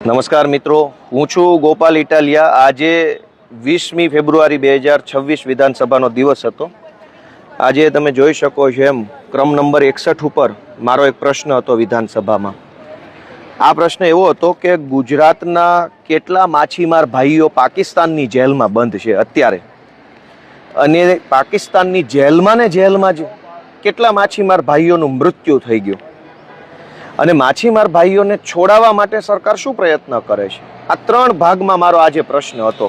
નમસ્કાર મિત્રો, હું છું ગોપાલ ઇટાલિયા। આજે 20મી ફેબ્રુઆરી 2026 વિધાનસભાનો દિવસ હતો। આજે તમે જોઈ શકો છો એમ ક્રમ નંબર 61 ઉપર મારો એક પ્રશ્ન હતો વિધાનસભામાં। આ પ્રશ્ન એવો હતો કે ગુજરાતના કેટલા માછીમાર ભાઈઓ પાકિસ્તાનની જેલમાં બંધ છે અત્યારે, અને પાકિસ્તાનની જેલમાં જ કેટલા માછીમાર ભાઈઓનું મૃત્યુ થઈ ગયું, અને માછીમાર ભાઈઓને છોડાવવા માટે સરકાર શું પ્રયત્ન કરે છે। આ ત્રણ ભાગમાં મારો આજે પ્રશ્ન હતો।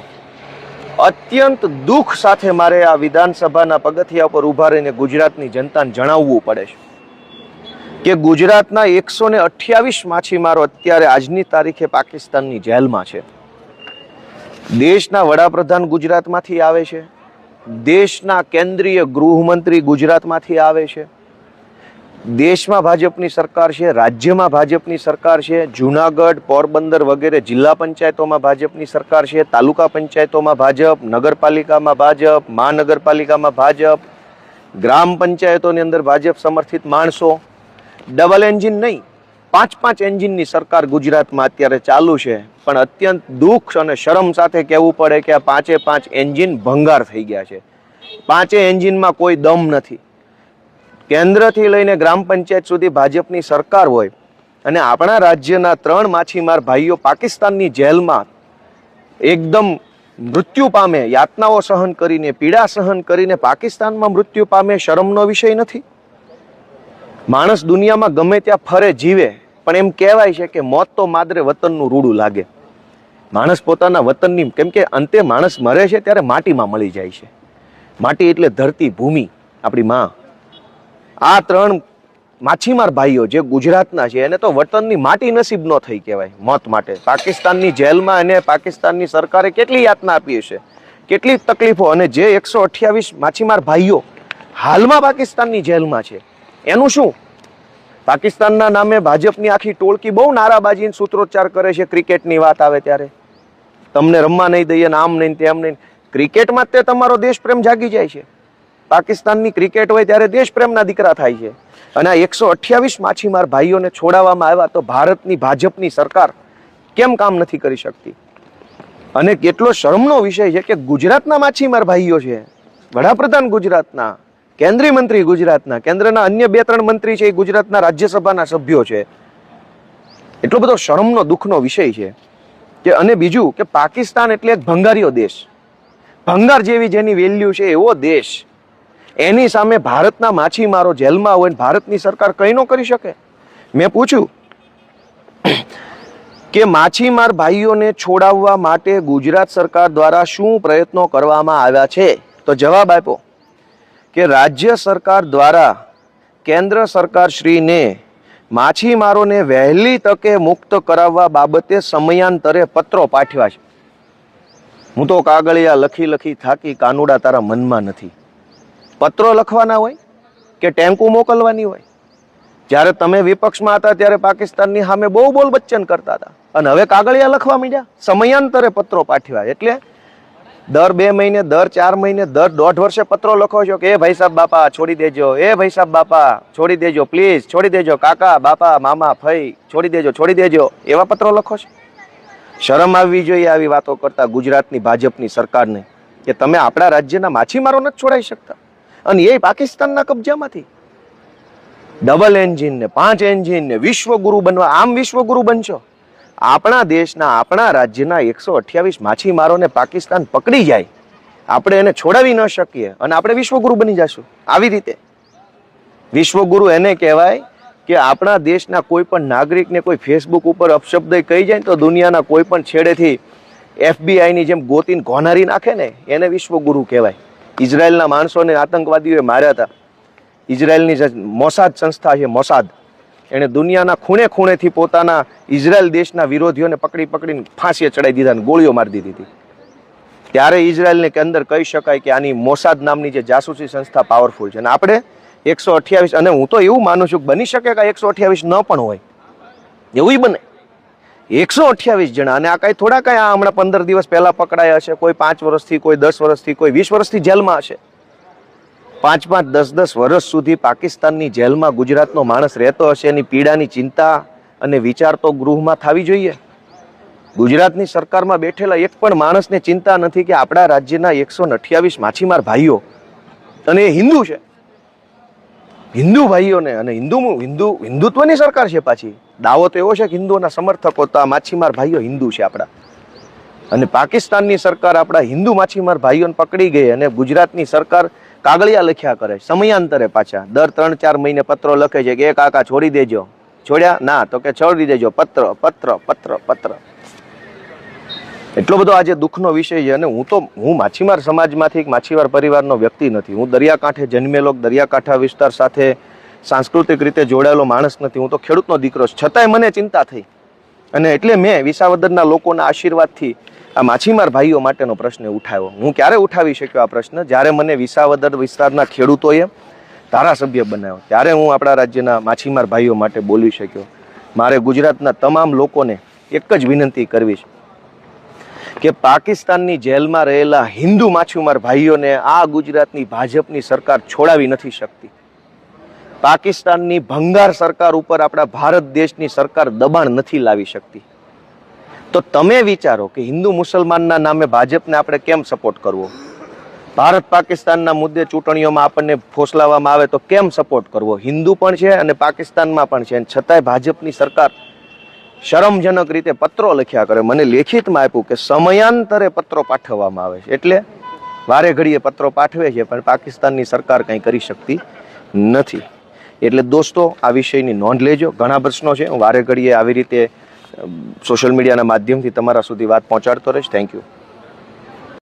અત્યંત દુઃખ સાથે મારે આ વિધાનસભાના પગથિયા પર ઊભા રહીને ગુજરાતની જનતાને જણાવવું પડે છે કે ગુજરાતના 128 માછીમારો અત્યારે આજની તારીખે પાકિસ્તાનની જેલમાં છે। દેશના વડાપ્રધાન ગુજરાતમાંથી આવે છે, દેશના કેન્દ્રીય ગૃહમંત્રી ગુજરાતમાંથી આવે છે, દેશમાં ભાજપની સરકાર છે, રાજ્યમાં ભાજપની સરકાર છે, જૂનાગઢ, પોરબંદર વગેરે જિલ્લા પંચાયતોમાં ભાજપની સરકાર છે, તાલુકા પંચાયતોમાં ભાજપ, નગરપાલિકામાં ભાજપ, મહાનગરપાલિકામાં ભાજપ, ગ્રામ પંચાયતોની અંદર ભાજપ સમર્થિત માણસો, ડબલ એન્જિન નહીં 5-5 એન્જિનની સરકાર ગુજરાતમાં અત્યારે ચાલુ છે। પણ અત્યંત દુઃખ અને શરમ સાથે કહેવું પડે કે આ 5 એન્જિન ભંગાર થઈ ગયા છે। 5 એન્જિનમાં કોઈ દમ નથી। કેન્દ્રથી લઈને ગ્રામ પંચાયત સુધી ભાજપની સરકાર હોય, અને આપણા રાજ્યના 3 માછીમાર ભાઈઓ પાકિસ્તાનની જેલમાં એકદમ મૃત્યુ પામે, યાતનાઓ સહન કરીને, પીડા સહન કરીને પાકિસ્તાનમાં મૃત્યુ પામે, શરમનો વિષય નથી? માણસ દુનિયામાં ગમે ત્યાં ફરે જીવે, પણ એમ કહેવાય છે કે મોત તો માદરે વતનનું રૂડું લાગે। માણસ પોતાના વતનની, કેમ કે અંતે માણસ મરે છે ત્યારે માટીમાં મળી જાય છે। માટી એટલે ધરતી, ભૂમિ, આપણી માં। આ 3 માછીમાર ભાઈઓ જે ગુજરાતના છે એને તો વતનની માટી નસીબ ન થઈ કહેવાય મોત માટે। પાકિસ્તાનની જેલમાં એને પાકિસ્તાનની સરકારે કેટલી યાતના આપી હશે, કેટલી તકલીફો, અને જે 128 માછીમાર ભાઈઓ હાલમાં પાકિસ્તાનની જેલમાં છે એનું શું? પાકિસ્તાનના નામે ભાજપની આખી ટોળકી બહુ નારાબાજી સૂત્રોચ્ચાર કરે છે ક્રિકેટની વાત આવે ત્યારે। તમને રમવા નહીં દઈએ, આમ નહીં તેમ નહીં। ક્રિકેટમાં તે તમારો દેશપ્રેમ જાગી જાય છે। પાકિસ્તાનની ક્રિકેટ હોય ત્યારે દેશપ્રેમના દીકરા થાય છે, અને આ 128 માછીમાર ભાઈઓને છોડાવવામાં આવ્યા તો ભારતની ભાજપની સરકાર કેમ કામ નથી કરી શકતી? અને કેટલો શરમનો વિષય છે કે ગુજરાતના માછીમાર ભાઈઓ છે, વડાપ્રધાન ગુજરાતના, કેન્દ્રીય મંત્રી ગુજરાતના, કેન્દ્રના અન્ય 2-3 મંત્રી છે એ ગુજરાતના રાજ્યસભાના સભ્યો છે। એટલો બધો શરમનો દુઃખનો વિષય છે કે, અને બીજું કે પાકિસ્તાન એટલે એક ભંગારીયો દેશ, ભંગાર જેવી જેની વેલ્યુ છે એવો દેશ, એની સામે ભારતના માછીમારો જેલમાં હોય, ભારતની સરકાર કંઈ ન કરી શકે? મેં પૂછ્યું કે માછીમાર ભાઈઓને છોડાવવા માટે ગુજરાત સરકાર દ્વારા શું પ્રયત્નો કરવામાં આવ્યા છે? તો જવાબ આપ્યો કે રાજ્ય સરકાર દ્વારા કેન્દ્ર સરકાર શ્રીને માછીમારોને વહેલી તકે મુક્ત કરાવવા બાબતે સમયાંતરે પત્રો પાઠવ્યા છે। હું તો કાગળિયા લખી થાકી, કાનુડા તારા મનમાં નથી। પત્રો લખવાના હોય કે ટેન્કુ મોકલવાની હોય? જ્યારે તમે વિપક્ષમાં હતા ત્યારે પાકિસ્તાનની સામે બહુ બોલ બચ્ચન કરતા હતા, અને હવે કાગળિયા લખવા માંડ્યા, સમયાંતરે પત્રો પાઠવ્યા। એટલે દર 2 મહિને, દર 4 મહિને, દર 1.5 વર્ષે પત્રો લખો છો કે એ ભાઈ સાહેબ બાપા છોડી દેજો, એ ભાઈ સાહેબ બાપા છોડી દેજો, પ્લીઝ છોડી દેજો, કાકા બાપા મામા ફઈ છોડી દેજો, એવા પત્રો લખો છો? શરમ આવવી જોઈએ આવી વાતો કરતા ગુજરાતની ભાજપની સરકારને, કે તમે આપણા રાજ્યના માછીમારો નથી છોડાઈ શકતા, અને એ પાકિસ્તાનના કબજામાંથી। ડબલ એન્જિન ને 5 એન્જિન ને વિશ્વગુરુ બનવા, આમ વિશ્વગુરુ બનશો? આપણા દેશના, આપણા રાજ્યના 128 માછીમારોને પાકિસ્તાન પકડી જાય, આપણે એને છોડાવી ન શકીએ, અને આપણે વિશ્વગુરુ બની જશું આવી રીતે? વિશ્વગુરુ એને કહેવાય કે આપણા દેશના કોઈ પણ નાગરિકને કોઈ ફેસબુક ઉપર અપશબ્દ કહી જાય તો દુનિયાના કોઈ પણ છેડેથી FBI ની જેમ ગોતીને ઘોનારી નાખે ને, એને વિશ્વગુરુ કહેવાય। ઇઝરાયલના માણસોને આતંકવાદીઓએ માર્યા હતા। ઇઝરાયલની જે મોસાદ સંસ્થા છે, મોસાદ, એણે દુનિયાના ખૂણે ખૂણેથી પોતાના ઇઝરાયલ દેશના વિરોધીઓને પકડીને ફાંસીએ ચડાવી દીધા અને ગોળીઓ મારી દીધી હતી। ત્યારે ઇઝરાયલને કે અંદર કહી શકાય કે આની મોસાદ નામની જે જાસૂસી સંસ્થા પાવરફુલ છે, અને આપણે 128, અને હું તો એવું માનું છું કે બની શકે કે 128 ન પણ હોય, એવું બને 128 જણા, અને આ કઈ થોડા કઈ આ હમણાં 15 દિવસ પહેલા પકડાયા હશે, કોઈ 5 વર્ષથી, કોઈ 10 વર્ષથી, કોઈ 20 વર્ષથી જેલમાં હશે। 5-5, 10-10 વર્ષ સુધી પાકિસ્તાનની જેલમાં ગુજરાતનો માણસ રહેતો હશે, એની પીડાની ચિંતા અને વિચાર તો ગૃહમાં થવી જોઈએ। ગુજરાતની સરકારમાં બેઠેલા એક પણ માણસને ચિંતા નથી કે આપણા રાજ્યના 128 માછીમાર ભાઈઓ, અને એ હિન્દુ છે, હિન્દુ ભાઈઓને, અને હિન્દુત્વની સરકાર છે પાછી. દાવો તો એવો છે કે હિન્દુઓના સમર્થકો, તો આ માછીમાર ભાઈઓ હિન્દુ છે આપણા. અને પાકિસ્તાનની સરકાર આપણા હિન્દુ માછીમાર ભાઈઓને પકડી ગઈ અને ગુજરાતની સરકાર કાગળિયા લખ્યા કરે સમયાંતરે, પાછા દર 3-4 મહિને પત્રો લખે છે કે એ કાકા છોડી દેજો. છોડ્યા ના, તો કે છોડી દેજો, પત્ર પત્ર પત્ર પત્ર. એટલો બધો આજે દુઃખનો વિષય છે. અને હું માછીમાર સમાજમાંથી, માછીમાર પરિવારનો વ્યક્તિ નથી. હું દરિયાકાંઠે જન્મેલો, દરિયાકાંઠા વિસ્તાર સાથે સાંસ્કૃતિક રીતે જોડાયેલો માણસ નથી. હું તો ખેડૂતનો દીકરો છું. છતાંય મને ચિંતા થઈ, અને એટલે મેં વિસાવદરના લોકોના આશીર્વાદથી આ માછીમાર ભાઈઓ માટેનો પ્રશ્ન ઉઠાવ્યો. હું ક્યારે ઉઠાવી શક્યો આ પ્રશ્ન? જ્યારે મને વિસાવદર વિસ્તારના ખેડૂતોએ ધારાસભ્ય બનાવ્યો, ત્યારે હું આપણા રાજ્યના માછીમાર ભાઈઓ માટે બોલી શક્યો. મારે ગુજરાતના તમામ લોકોને એક જ વિનંતી કરવી છે કે પાકિસ્તાનની જેલમાં રહેલા હિન્દુ માછીમાર ભાઈઓને આ ગુજરાતની ભાજપની સરકાર છોડાવી નથી શકતી. પાકિસ્તાનની ભંગાર સરકાર ઉપર આપણા ભારત દેશની સરકાર દબાણ નથી લાવી શકતી. તો તમે વિચારો કે હિન્દુ મુસલમાનના નામે ભાજપને આપણે કેમ સપોર્ટ કરવો? ભારત પાકિસ્તાનના મુદ્દે ચૂંટણીઓમાં આપણને ફોસલાવવામાં આવે તો કેમ સપોર્ટ કરવો? હિન્દુ પણ છે અને પાકિસ્તાનમાં પણ છે, અને છતાંય ભાજપની સરકાર શરમજનક રીતે પત્રો લખ્યા કરે. મને લેખિતમાં આપ્યું કે સમયાંતરે પત્રો પાઠવવામાં આવે છે, એટલે વારે ઘડીએ પત્રો પાઠવે છે, પણ પાકિસ્તાનની સરકાર કંઈ કરી શકતી નથી. એટલે દોસ્તો, આ વિષયની નોંધ લેજો. ઘણા પ્રશ્નો છે, હું વારે ઘડીએ આવી રીતે સોશિયલ મીડિયાના માધ્યમથી તમારા સુધી વાત પહોંચાડતો રહીશ. Thank you.